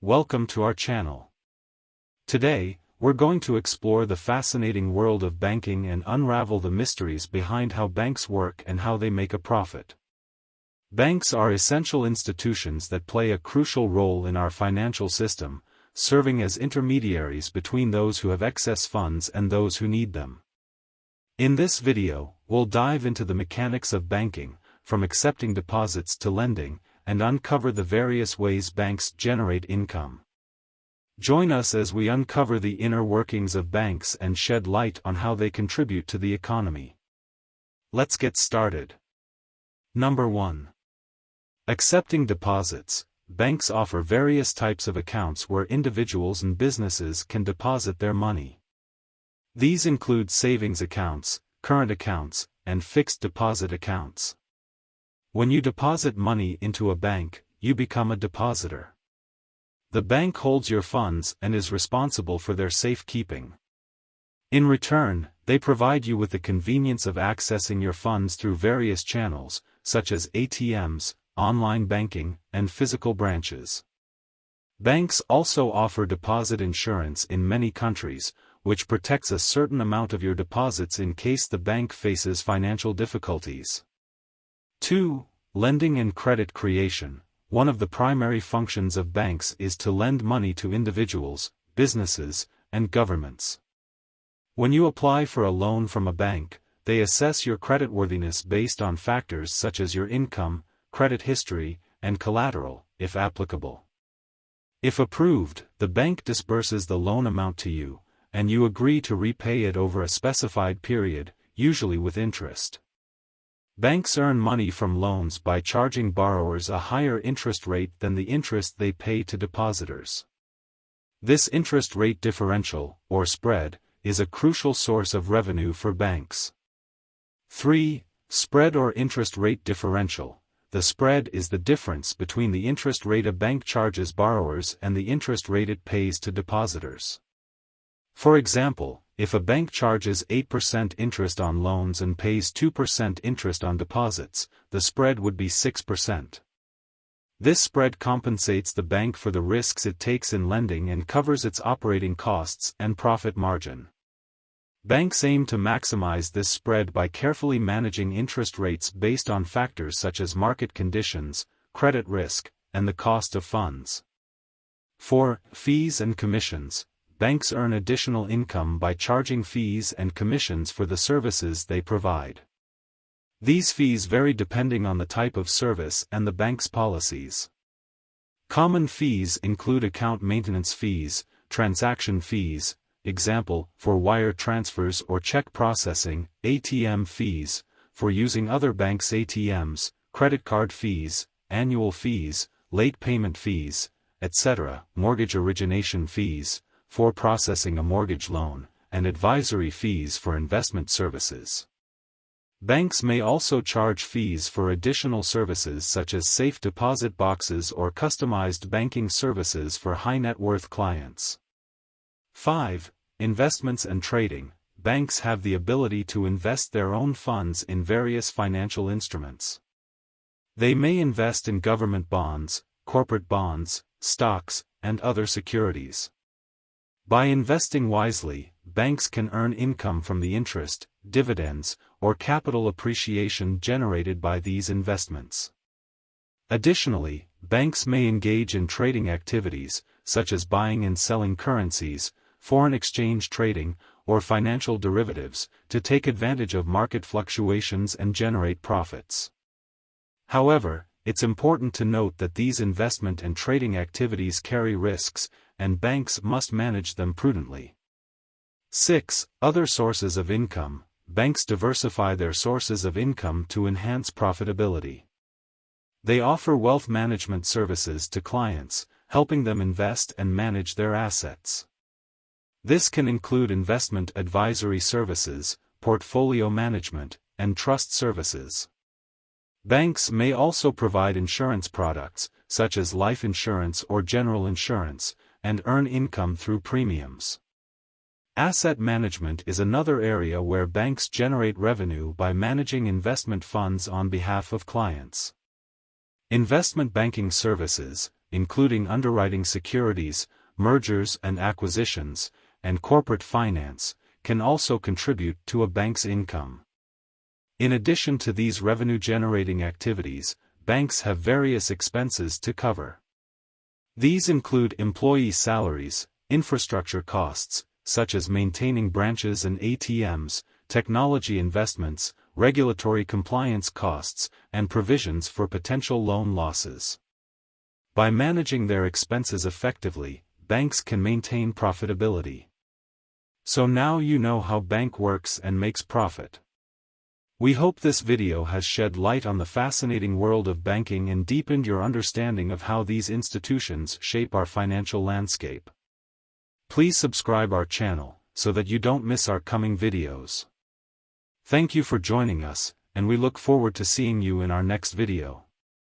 Welcome to our channel. Today, we're going to explore the fascinating world of banking and unravel the mysteries behind how banks work and how they make a profit. Banks are essential institutions that play a crucial role in our financial system, serving as intermediaries between those who have excess funds and those who need them. In this video, we'll dive into the mechanics of banking, from accepting deposits to lending, and uncover the various ways banks generate income. Join us as we uncover the inner workings of banks and shed light on how they contribute to the economy. Let's get started. Number 1. Accepting deposits. Banks offer various types of accounts where individuals and businesses can deposit their money. These include savings accounts, current accounts, and fixed deposit accounts. When you deposit money into a bank, you become a depositor. The bank holds your funds and is responsible for their safekeeping. In return, they provide you with the convenience of accessing your funds through various channels, such as ATMs, online banking, and physical branches. Banks also offer deposit insurance in many countries, which protects a certain amount of your deposits in case the bank faces financial difficulties. 2. Lending and credit creation. One of the primary functions of banks is to lend money to individuals, businesses, and governments. When you apply for a loan from a bank, they assess your creditworthiness based on factors such as your income, credit history, and collateral, if applicable. If approved, the bank disburses the loan amount to you, and you agree to repay it over a specified period, usually with interest. Banks earn money from loans by charging borrowers a higher interest rate than the interest they pay to depositors. This interest rate differential, or spread, is a crucial source of revenue for banks. 3. Spread or interest rate differential. The spread is the difference between the interest rate a bank charges borrowers and the interest rate it pays to depositors. For example, if a bank charges 8% interest on loans and pays 2% interest on deposits, the spread would be 6%. This spread compensates the bank for the risks it takes in lending and covers its operating costs and profit margin. Banks aim to maximize this spread by carefully managing interest rates based on factors such as market conditions, credit risk, and the cost of funds. 4. Fees and commissions. Banks earn additional income by charging fees and commissions for the services they provide. These fees vary depending on the type of service and the bank's policies. Common fees include account maintenance fees, transaction fees, example, for wire transfers or check processing, ATM fees, for using other banks' ATMs, credit card fees, annual fees, late payment fees, etc., mortgage origination fees, for processing a mortgage loan, and advisory fees for investment services. Banks may also charge fees for additional services such as safe deposit boxes or customized banking services for high-net-worth clients. 5. Investments and trading. Banks have the ability to invest their own funds in various financial instruments. They may invest in government bonds, corporate bonds, stocks, and other securities. By investing wisely, banks can earn income from the interest, dividends, or capital appreciation generated by these investments. Additionally, banks may engage in trading activities, such as buying and selling currencies, foreign exchange trading, or financial derivatives, to take advantage of market fluctuations and generate profits. However, it's important to note that these investment and trading activities carry risks, and banks must manage them prudently. 6. Other sources of income. Banks diversify their sources of income to enhance profitability. They offer wealth management services to clients, helping them invest and manage their assets. This can include investment advisory services, portfolio management, and trust services. Banks may also provide insurance products, such as life insurance or general insurance, and earn income through premiums. Asset management is another area where banks generate revenue by managing investment funds on behalf of clients. Investment banking services. including underwriting securities, mergers and acquisitions, and corporate finance, can also contribute to a bank's income. In addition to these revenue-generating activities, banks have various expenses to cover. These include employee salaries, infrastructure costs, such as maintaining branches and ATMs, technology investments, regulatory compliance costs, and provisions for potential loan losses. By managing their expenses effectively, banks can maintain profitability. So now you know how bank works and makes profit. We hope this video has shed light on the fascinating world of banking and deepened your understanding of how these institutions shape our financial landscape. Please subscribe our channel, so that you don't miss our coming videos. Thank you for joining us, and we look forward to seeing you in our next video.